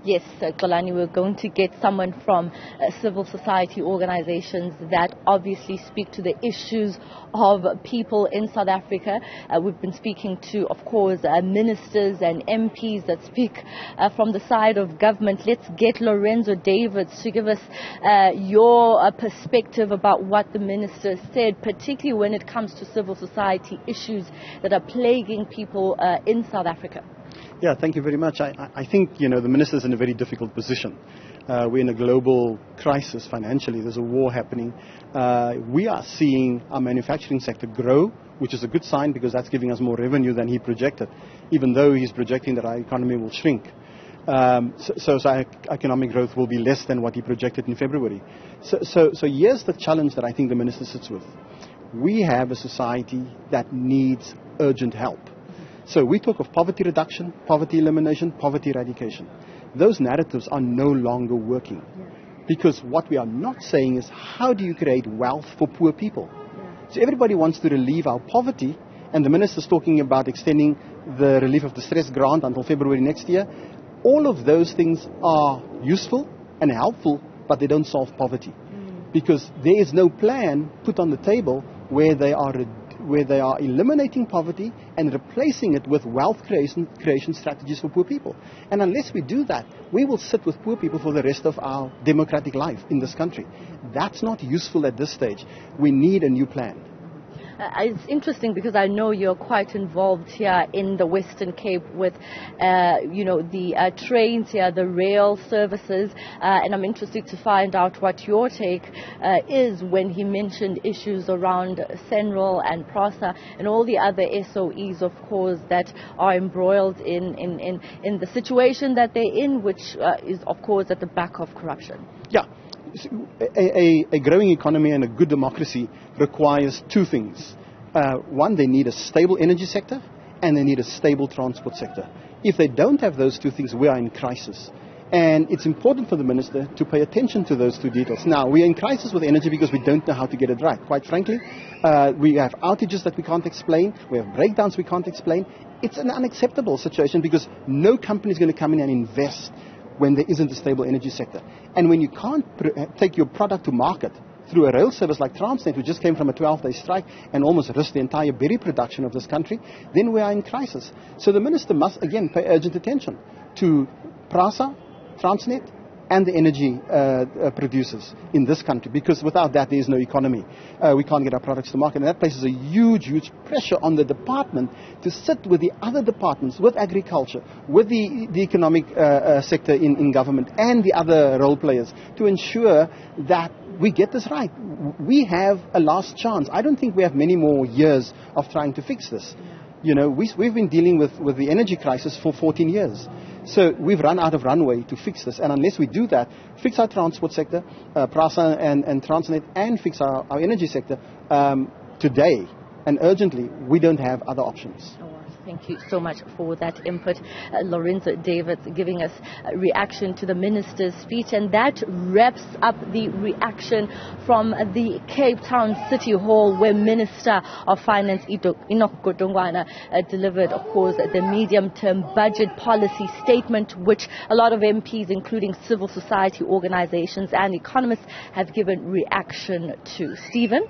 Yes, Xolani, we're going to get someone from civil society organizations that obviously speak to the issues of people in South Africa. We've been speaking to, of course, ministers and MPs that speak from the side of government. Let's get Lorenzo Davids to give us your perspective about what the minister said, particularly when it comes to civil society issues that are plaguing people in South Africa. Yeah, thank you very much. I think, the minister's in a very difficult position. We're in a global crisis financially. There's a war happening. We are seeing our manufacturing sector grow, which is a good sign because that's giving us more revenue than he projected, even though he's projecting that our economy will shrink. So our economic growth will be less than what he projected in February. So here's the challenge that I think the minister sits with. We have a society that needs urgent help. So we talk of poverty reduction, poverty elimination, poverty eradication. Those narratives are no longer working. Because what we are not saying is how do you create wealth for poor people? So everybody wants to relieve our poverty, and the minister's talking about extending the relief of distress grant until February next year. All of those things are useful and helpful, but they don't solve poverty. Because there is no plan put on the table where they are eliminating poverty and replacing it with wealth creation strategies for poor people. And unless we do that, we will sit with poor people for the rest of our democratic life in this country. That's not useful at this stage. We need a new plan. It's interesting because I know you're quite involved here in the Western Cape with, the trains here, the rail services, and I'm interested to find out what your take is when he mentioned issues around Senral and PRASA and all the other SOEs, of course, that are embroiled in the situation that they're in, which is, of course, at the back of corruption. Yeah. A growing economy and a good democracy requires two things. One, they need a stable energy sector and they need a stable transport sector. If they don't have those two things, we are in crisis. And it's important for the minister to pay attention to those two details. Now, we are in crisis with energy because we don't know how to get it right. Quite frankly, we have outages that we can't explain. We have breakdowns we can't explain. It's an unacceptable situation because no company is going to come in and invest when there isn't a stable energy sector. And when you can't take your product to market through a rail service like Transnet, which just came from a 12-day strike and almost risked the entire berry production of this country, then we are in crisis. So the minister must, again, pay urgent attention to PRASA, Transnet, and the energy producers in this country, because without that there is no economy. We can't get our products to market, and that places a huge pressure on the department to sit with the other departments, with agriculture, with the economic sector in government, and the other role players to ensure that we get this right. We have a last chance. I don't think we have many more years of trying to fix this. We've been dealing with the energy crisis for 14 years. So we've run out of runway to fix this. And unless we do that, fix our transport sector, PRASA and Transnet, and fix our energy sector today and urgently, we don't have other options. Thank you so much for that input. Lorenzo Davids giving us a reaction to the minister's speech, and that wraps up the reaction from the Cape Town City Hall, where Minister of Finance Enoch Godongwana delivered, of course, the medium-term budget policy statement, which a lot of MPs, including civil society organizations and economists, have given reaction to. Stephen?